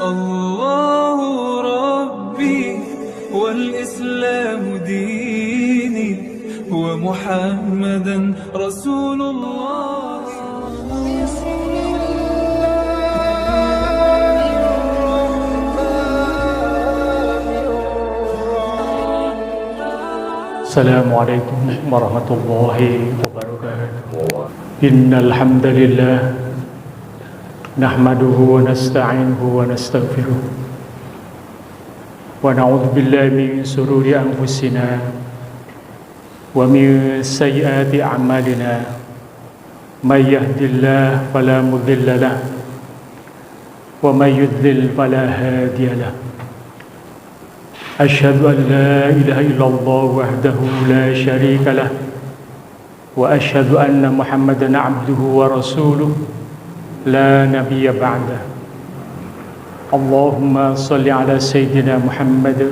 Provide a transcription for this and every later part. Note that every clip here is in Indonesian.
الله ربي والإسلام ديني ومحمدا رسول الله. Assalamualaikum warahmatullahi wabarakatuh. Innal hamdalillah nahmaduhu wa nasta'inuhu wa nastaghfiruh wa na'udzu billahi min shururi anfusina wa min sayyiati a'malina. May yahdihillahu fala mudilla lahu wa may yudlil fala hadiya lahu. أشهد أن لا إله إلا الله وحده لا شريك له وأشهد أن محمدا عبده ورسوله لا نبي بعده. اللهم صل على سيدنا محمد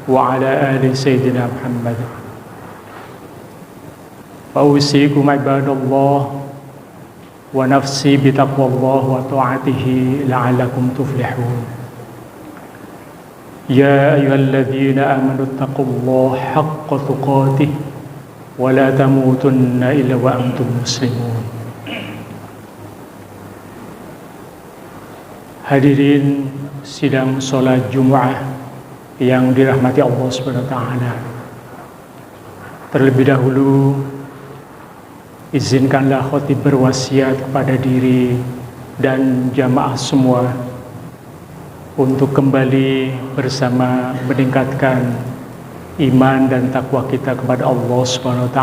وعلى آل سيدنا محمد. وأوصيكم عباد الله ونفسي بتقوى الله وطاعته لعلكم تفلحون. يا أيها الذين آمنوا اتقوا الله حق تقاته ولا تموتن إلا وأنتم مسلمون. Hadirin sidang sholat Jumu'ah yang dirahmati Allah SWT. Terlebih dahulu izinkanlah khotib berwasiat kepada diri dan jamaah semua untuk kembali bersama meningkatkan iman dan takwa kita kepada Allah SWT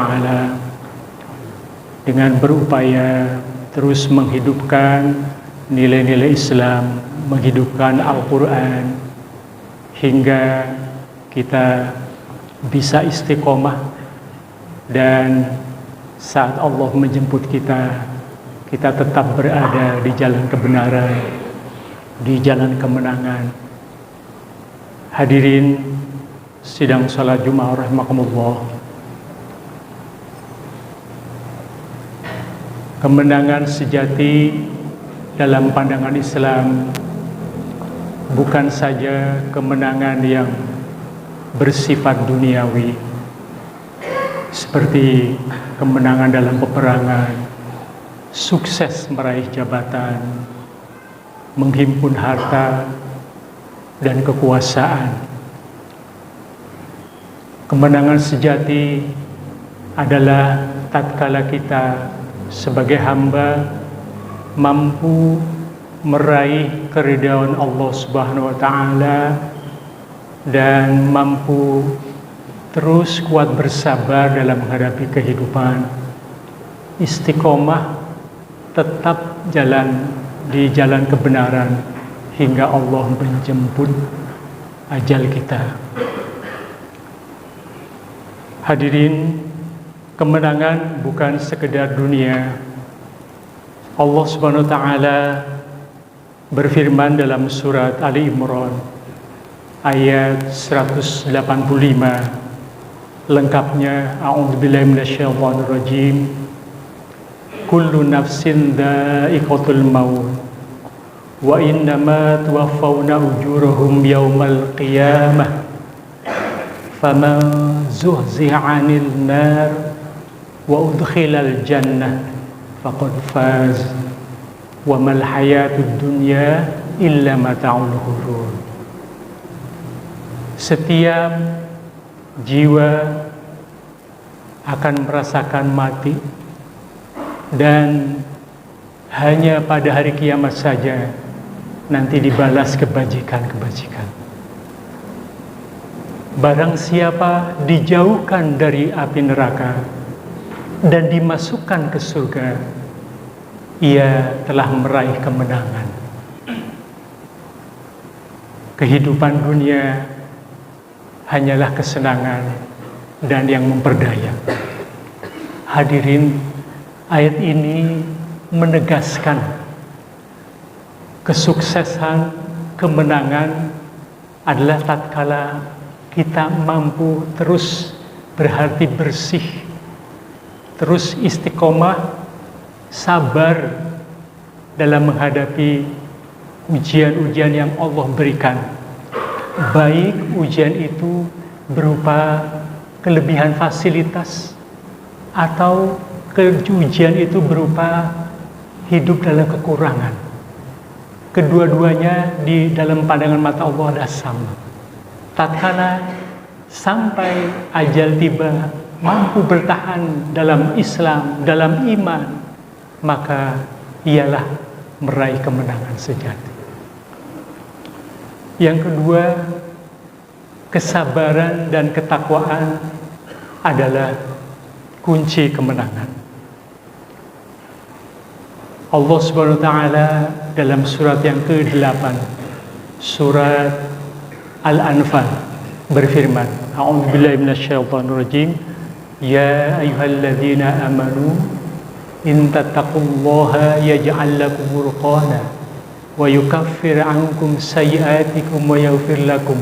dengan berupaya terus menghidupkan nilai-nilai Islam, menghidupkan Al-Quran hingga kita bisa istiqomah, dan saat Allah menjemput kita, kita tetap berada di jalan kebenaran, di jalan kemenangan. Hadirin sidang salat Jumat rahimakumullah. Kemenangan sejati dalam pandangan Islam bukan saja kemenangan yang bersifat duniawi seperti kemenangan dalam peperangan, sukses meraih jabatan, menghimpun harta dan kekuasaan. Kemenangan sejati adalah tatkala kita sebagai hamba mampu meraih keridhaan Allah Subhanahu wa taala dan mampu terus kuat bersabar dalam menghadapi kehidupan, istiqomah tetap di jalan kebenaran hingga Allah menjemput ajal kita. Hadirin, kemenangan bukan sekedar dunia. Allah Subhanahu wa taala berfirman dalam surat Ali Imran ayat 185, lengkapnya a'udzubillahi minasyaitonir rajim. Kullu nafsin dha'iqatul maut wa innama tuwaffawna ujurahum yaumal qiyamah faman zuhziha 'anil nar wa udkhilal jannah faqad faz wa mal hayatud dunya illa mata'ul ghurur. Setiap jiwa akan merasakan mati, dan hanya pada hari kiamat saja nanti dibalas kebajikan-kebajikan. Barang siapa dijauhkan dari api neraka dan dimasukkan ke surga, ia telah meraih kemenangan. Kehidupan dunia hanyalah kesenangan dan yang memperdaya. Hadirin, ayat ini menegaskan kesuksesan, kemenangan adalah tatkala kita mampu terus berhati bersih, terus istiqomah, sabar dalam menghadapi ujian-ujian yang Allah berikan, baik ujian itu berupa kelebihan fasilitas atau ujian itu berupa hidup dalam kekurangan. Kedua-duanya di dalam pandangan mata Allah adalah sama. Tatkala sampai ajal tiba, mampu bertahan dalam Islam, dalam iman, maka ialah meraih kemenangan sejati. Yang kedua, kesabaran dan ketakwaan adalah kunci kemenangan. Allah Subhanahu wa taala dalam surat yang ke-8, surat Al-Anfal berfirman, A'udzubillahi minasyaitonirrajim, ya ayyuhalladzina amanu in tattaqullaha yaj'al lakum furqana wa yukaffir 'ankum sayyi'atikum wa yaghfir lakum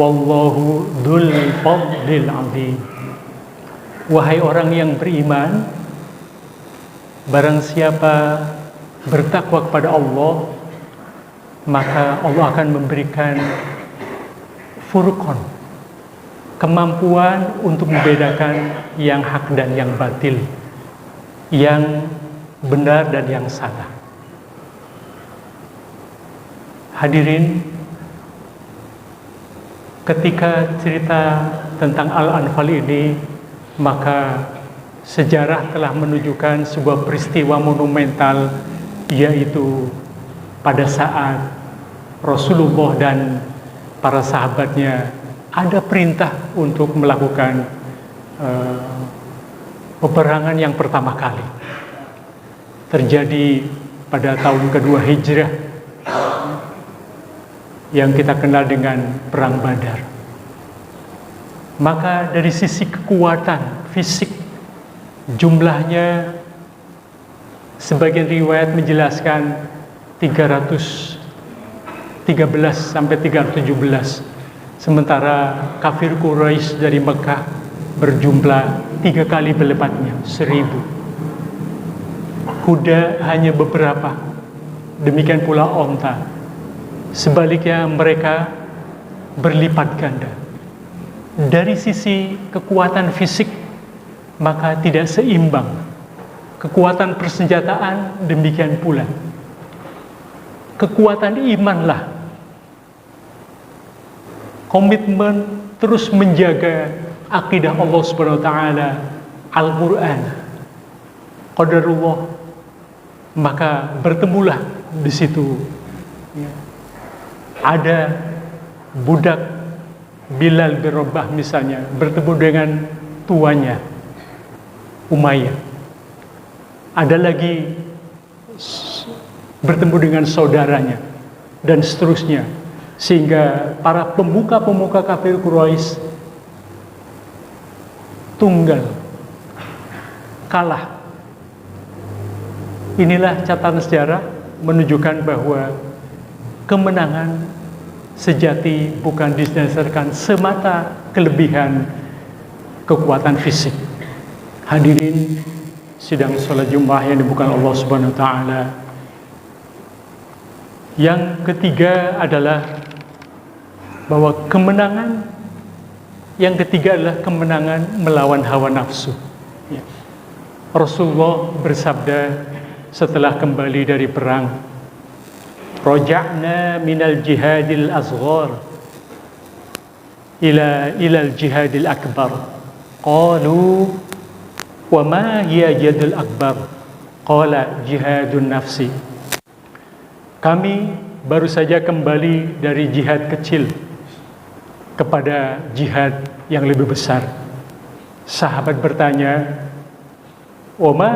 wallahu dzul fadlil 'adzim. Wahai orang yang beriman, barang siapa bertakwa kepada Allah, maka Allah akan memberikan furqan, kemampuan untuk membedakan yang hak dan yang batil, yang benar dan yang salah. Hadirin, ketika cerita tentang Al-Anfal ini, maka sejarah telah menunjukkan sebuah peristiwa monumental, yaitu pada saat Rasulullah dan para sahabatnya ada perintah untuk melakukan peperangan yang pertama kali. Terjadi pada tahun kedua Hijrah yang kita kenal dengan Perang Badar. Maka dari sisi kekuatan fisik, jumlahnya sebagian riwayat menjelaskan 313 sampai 317. Sementara kafir Quraisy dari Mekah berjumlah 3 kali berlipatnya, 1000. Kuda hanya beberapa, demikian pula onta. Sebaliknya mereka berlipat ganda. Dari sisi kekuatan fisik, maka tidak seimbang. Kekuatan persenjataan demikian pula. Kekuatan imanlah, komitmen terus menjaga akidah Allah Subhanahu wa taala, Al-Qur'an, qadarullah, maka bertemulah di situ. Ada budak Bilal bin Rabah misalnya bertemu dengan tuannya Umayyah. Ada lagi bertemu dengan saudaranya dan seterusnya, sehingga para pemuka-pemuka kafir Quraisy tunggal kalah. Inilah catatan sejarah menunjukkan bahwa kemenangan sejati bukan didasarkan semata kelebihan kekuatan fisik. Hadirin sidang salat Jumat yang dimuliakan Allah Subhanahu wa taala. Yang ketiga adalah bahwa kemenangan yang ketiga adalah kemenangan melawan hawa nafsu. Ya. Rasulullah bersabda setelah kembali dari perang, raja'na minal jihadil asghar ilal jihadil akbar. Qalu wa ma hiya jihadul akbar? Qala jihadun nafsi. Kami baru saja kembali dari jihad kecil kepada jihad yang lebih besar. Sahabat bertanya, wa ma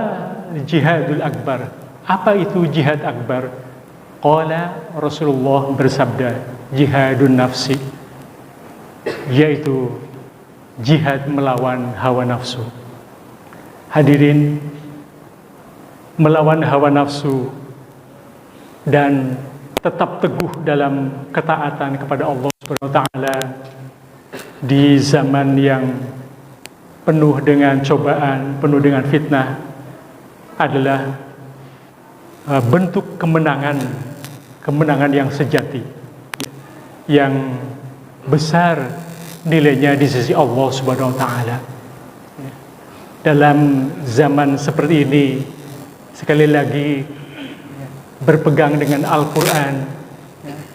jihadul akbar? Apa itu jihad akbar? Qala, Rasulullah bersabda, jihadun nafsi, yaitu jihad melawan hawa nafsu. Hadirin, melawan hawa nafsu dan tetap teguh dalam ketaatan kepada Allah Subhanahu wa taala di zaman yang penuh dengan cobaan, penuh dengan fitnah adalah bentuk kemenangan kemenangan yang sejati, yang besar nilainya di sisi Allah Subhanahu wa taala. Dalam zaman seperti ini, sekali lagi berpegang dengan Al-Quran,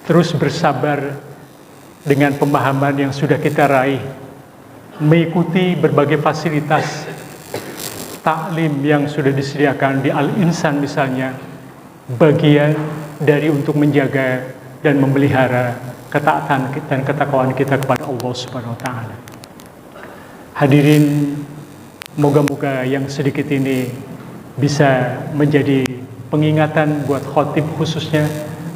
terus bersabar dengan pemahaman yang sudah kita raih, mengikuti berbagai fasilitas taklim yang sudah disediakan di Al-Insan misalnya, bagian dari untuk menjaga dan memelihara ketaatan dan ketakwaan kita kepada Allah Subhanahu wa taala. Hadirin, moga-moga yang sedikit ini bisa menjadi pengingatan buat khotib khususnya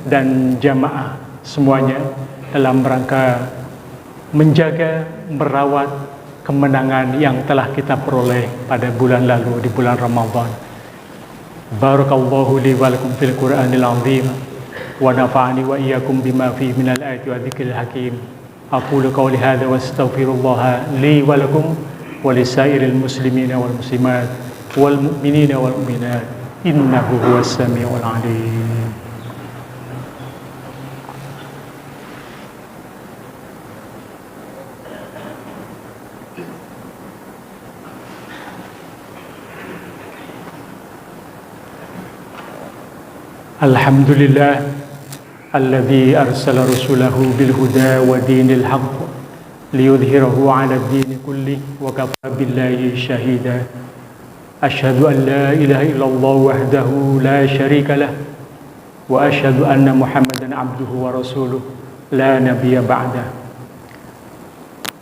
dan jamaah semuanya dalam rangka menjaga, merawat kemenangan yang telah kita peroleh pada bulan lalu, di bulan Ramadan. Barakallahu li wa lakum fil Qur'anil azim wa nafa'ani wa iyyakum bima fihi minal ayati wa dzikril hakim. Aqulu qawli hadza wa astaghfirullah li wa lakum wa lisairil muslimina wal muslimat wal mu'minina wal mu'minat innahu huwas samiul alim. Alhamdulillah alladzi arsala rasulahu bil huda wa dinil haqq liyudhhirahu 'ala ad-din kulli wa kafa billahi shahida. Asyhadu an la ilaha illallah wahdahu la syarika lah wa asyhadu anna Muhammadan 'abduhu wa rasuluh la nabiyya ba'dah.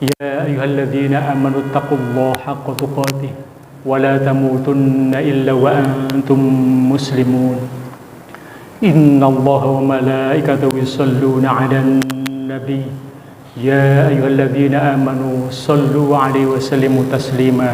Ya ayyuhalladzina amanu taqullaha haqqa tuqatih wa la tamutunna illa wa antum muslimun. Inna Allah wa malaikatahu yusalluna 'alan nabi ya ayyuhalladzina amanu sallu 'alaihi wa sallimu taslima.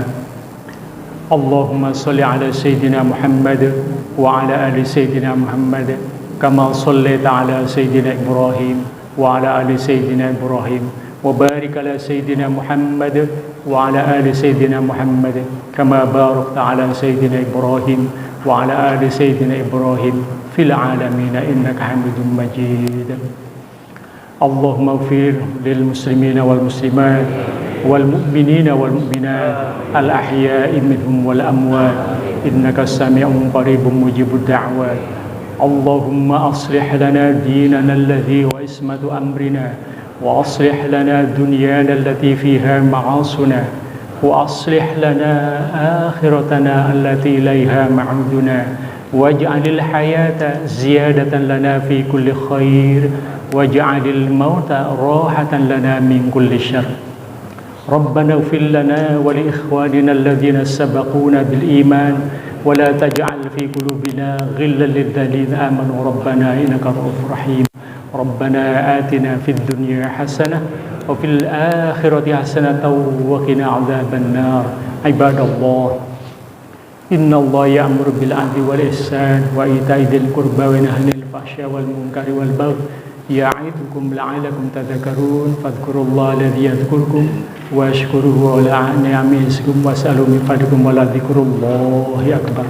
Allahumma salli 'ala sayyidina Muhammad wa 'ala ali sayyidina Muhammad kama shallaita 'ala sayyidina Ibrahim wa 'ala ali sayyidina Ibrahim wa barik 'ala sayyidina Muhammad wa 'ala ali sayyidina Muhammad kama barakta 'ala sayyidina Ibrahim wa 'ala ali sayyidina Ibrahim fil alamin innaka hamidum majid. Allahumma ighfir lil muslimina wal muslimat wal mu'minina wal mu'minat al ahya'i minhum wal amwat innaka sami'un qaribun mujibud da'wat. Allahumma aslih lana dinana alladhi wa ismatu amrina wa aslih lana dunyana allati fiha ma'asuna wa aslih lana akhiratana allati ilaiha ma'uduna waj'alil hayata ziyadatan lana fi kulli khair waj'alil mauta rahatan lana min kulli syarr. Rabbana ighfir lana wa li ikhwanina alladhina sabaquna bil iman wa la taj'al fi qulubina ghillan lil ladzina amanu rabbana innaka ra'ufur rahim. Rabbana atina fid dunya hasanah wa fil akhirati hasanatan wa qina adzaban nar. Ibadallah, Inna Allah ya'muru bil 'adli wal ihsan wa ita'i dzil qurba wa yanha 'anil fahsya'i wal munkari wal baghi ya'idukum la'allakum tadhakkarun fadhkurullaha alladzi yadhkurukum washkuruhu 'ala ni'amihi yazidkum was'alu min fadlikum wa la dzikrullahi akbar.